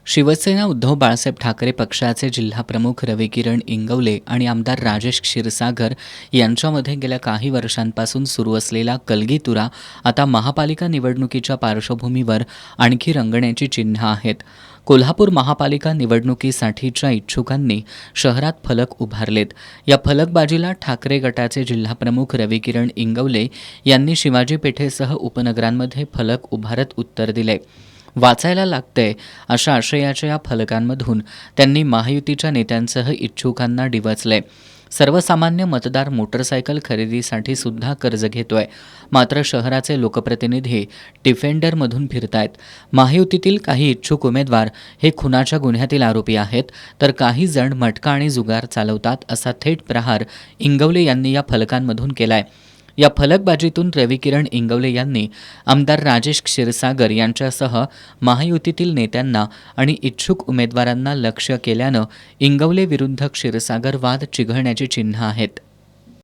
शिवसेना उद्धव बाळासाहेब ठाकरे पक्षाचे जिल्हाप्रमुख रविकिरण इंगवले आणि आमदार राजेश क्षीरसागर यांच्यामध्ये गेल्या काही वर्षांपासून सुरू असलेला कलगीतुरा आता महापालिका निवडणुकीच्या पार्श्वभूमीवर आणखी रंगण्याची चिन्ह आहेत. कोल्हापूर महापालिका निवडणुकीसाठीच्या इच्छुकांनी शहरात फलक उभारलेत. या फलकबाजीला ठाकरे गटाचे जिल्हाप्रमुख रविकिरण इंगवले यांनी शिवाजी पेठेसह उपनगरांमध्ये फलक उभारत उत्तर दिले. वाचायला लागतंय अशा आशयाच्या या फलकांमधून त्यांनी महायुतीच्या नेत्यांसह इच्छुकांना डिवचलंय. सर्वसामान्य मतदार मोटरसायकल खरेदीसाठी सुद्धा कर्ज घेतोय. मात्र शहराचे लोकप्रतिनिधी डिफेंडरमधून फिरतायत. महायुतीतील काही इच्छुक उमेदवार हे खुनाच्या गुन्ह्यातील आरोपी आहेत, तर काही जण मटका आणि जुगार चालवतात असा थेट प्रहार इंगवले यांनी या फलकांमधून केलाय. या फलकबाजीतून रविकिरण इंगवले यांनी आमदार राजेश क्षीरसागर यांच्यासह महायुतीतील नेत्यांना आणि इच्छुक उमेदवारांना लक्ष्य केल्यानं इंगवले विरुद्ध क्षीरसागर वाद चिघळण्याची चिन्ह आहेत.